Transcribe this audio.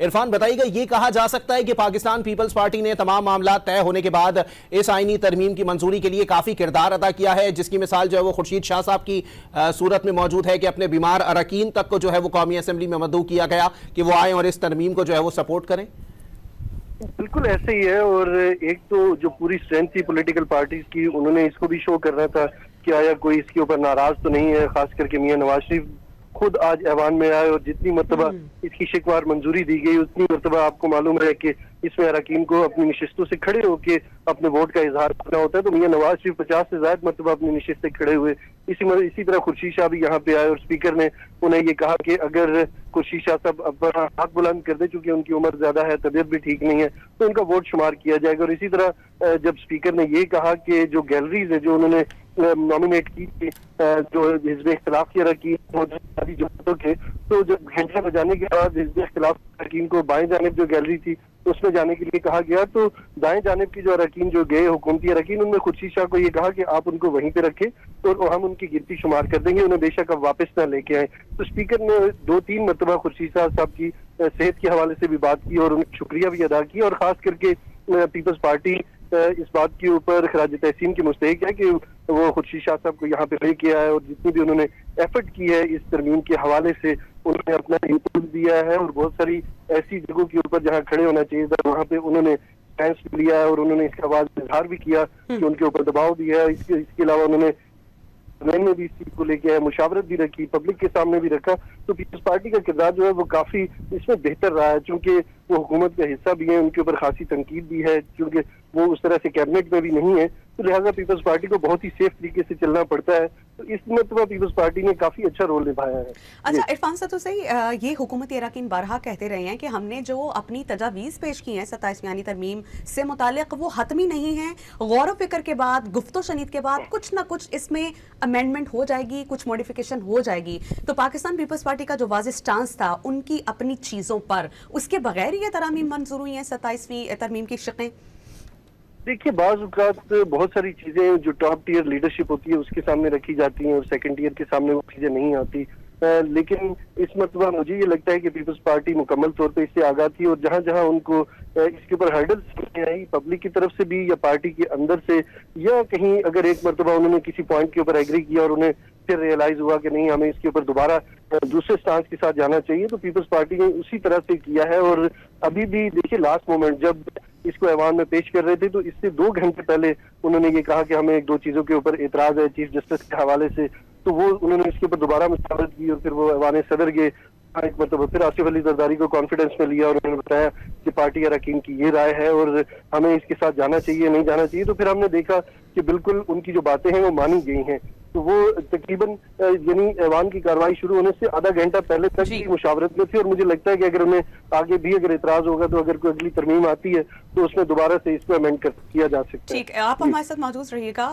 इरफान बताइएगा, ये कहा जा सकता है कि पाकिस्तान पीपल्स पार्टी ने तमाम मामला तय होने के बाद इस आईनी तरमीम की मंजूरी के लिए काफी किरदार अदा किया है, जिसकी मिसाल जो है वो खुर्शीद शाह साहब की सूरत में मौजूद है कि अपने बीमार अरकान तक को जो है वो कौमी असेंबली में मदऊ किया गया कि वो आए और इस तरमीम को जो है वो सपोर्ट करें। बिल्कुल ऐसे ही है। और एक तो जो पूरी स्ट्रेंथ थी पॉलिटिकल पार्टीज की, उन्होंने इसको भी शो करना था कि आया कोई इसके ऊपर नाराज तो नहीं है। खास करके मियां नवाज शरीफ खुद आज ऐवान में आए और जितनी मरतबा इसकी शिकवार मंजूरी दी गई उतनी मरतबा आपको मालूम है कि इसमें अरकान को अपनी नशिस्तों से खड़े होकर अपने वोट का इजहार करना होता है। तो मियां नवाज शरीफ 50 से ज्यादा मरतबा अपनी नशिस्त से खड़े हुए। इसी तरह खुर्शीद शाह भी यहाँ पे आए और स्पीकर ने उन्हें ये कहा कि अगर खुर्शीद शाह साहब अपना हाथ बुलंद कर दे, चूंकि उनकी उम्र ज्यादा है, तबीयत भी ठीक नहीं है, तो उनका वोट शुमार किया जाएगा। और इसी तरह जब स्पीकर ने ये कहा कि जो गैलरीज है जो उन्होंने नॉमिनेट की थी, जो हिज़्ब इख्तिलाफ की अरकान जो थे, तो जब घंटा बजाने के बाद हिज़्ब इख्तिलाफ अरकान को बाएं जानिब जो गैलरी थी उसमें जाने के लिए कहा गया, तो दाएं जानिब की जो अरकान जो गए हुकूमती अरकान, उनमें खुर्शीद शाह को ये कहा कि आप उनको वहीं पे रखें तो हम उनकी गिनती शुमार कर देंगे, उन्हें बेशक अब वापस ना लेके आए। तो स्पीकर ने 2-3 मरतबा खुर्शीद शाह साहब की सेहत के हवाले से भी बात की और उनका शुक्रिया भी अदा किया। और खास करके पीपल्स पार्टी इस बात के ऊपर खराज तहसीन की मुस्तहिक है कि वो खुर्शीद शाह साहब को यहाँ पे लेके आया और जितनी भी उन्होंने एफर्ट की है इस तरमीम के हवाले से उन्होंने अपना इनपुट दिया है। और बहुत सारी ऐसी जगहों के ऊपर जहाँ खड़े होना चाहिए था वहाँ पे उन्होंने स्टैंड लिया है और उन्होंने इसका आवाज इजहार भी किया कि उनके ऊपर दबाव दिया है। इसके अलावा उन्होंने में भी इस चीज को लेके आए, मुशावरत भी रखी, पब्लिक के सामने भी रखा। तो पीपल्स पार्टी का किरदार जो है वो काफी इसमें बेहतर रहा है, चूंकि वो हुकूमत का हिस्सा भी है, उनके ऊपर खासी तनकीद भी है, क्योंकि वो उस तरह से कैबिनेट में भी नहीं है, तो लिहाजा पीपल्स पार्टी को बहुत ही सेफ तरीके से चलना पड़ता है। तो इस मरतबा पीपल्स पार्टी ने काफी अच्छा रोल निभाया है। अच्छा इरफान साहब, तो सही ये हुकूमती अरकान बारहा कहते रहे हैं कि हमने जो अपनी तजावीज़ पेश की हैं 27वीं आईनी तरमीम से मुतालिक वो हतमी नहीं है, गौर फिक्र के बाद, गुफ्तो शनीद के बाद कुछ ना कुछ इसमें अमेंडमेंट हो जाएगी, कुछ मॉडिफिकेशन हो जाएगी। तो पाकिस्तान पीपल्स पार्टी का जो वाज़ेह स्टांस था उनकी अपनी चीज़ों पर, उसके बगैर ये तरामीम मंजूर हुई हैं 27वीं तरमीम की शिकें। देखिए, बाज़ औक़ात बहुत सारी चीजें जो टॉप टियर लीडरशिप होती है उसके सामने रखी जाती हैं और सेकंड टियर के सामने वो चीजें नहीं आती। लेकिन इस मरतबा मुझे ये लगता है कि पीपल्स पार्टी मुकम्मल तौर पे इससे आगाह थी और जहां जहां उनको इसके ऊपर हर्डल्स आई पब्लिक की तरफ से भी या पार्टी के अंदर से, या कहीं अगर एक मरतबा उन्होंने किसी पॉइंट के ऊपर एग्री किया और उन्हें फिर रियलाइज हुआ कि नहीं हमें इसके ऊपर दोबारा दूसरे स्टांस के साथ जाना चाहिए, तो पीपल्स पार्टी ने उसी तरह से किया है। और अभी भी देखिए, लास्ट मोमेंट जब इसको ऐवान में पेश कर रहे थे तो इससे 2 घंटे पहले उन्होंने ये कहा कि हमें 1-2 चीजों के ऊपर एतराज है चीफ जस्टिस के हवाले से, तो वो उन्होंने इसके ऊपर दोबारा मुशावरत की और फिर वो ऐवान सदर गए, एक मतलब फिर आसिफ अली जरदारी को कॉन्फिडेंस में लिया और उन्होंने बताया कि पार्टी अरकान की ये राय है और हमें इसके साथ जाना चाहिए नहीं जाना चाहिए। तो फिर हमने देखा कि बिल्कुल उनकी जो बातें हैं वो मानी गई हैं। तो वो तकरीबन यानी ऐवान की कार्रवाई शुरू होने से आधा घंटा पहले तक ही मुशावरत में थी और मुझे लगता है कि अगर उन्हें आगे भी अगर इतराज होगा तो अगर कोई अगली तरमीम आती है तो उसमें दोबारा से इसको अमेंड किया जा सकता है। ठीक है, आप हमारे साथ मौजूद रहिएगा।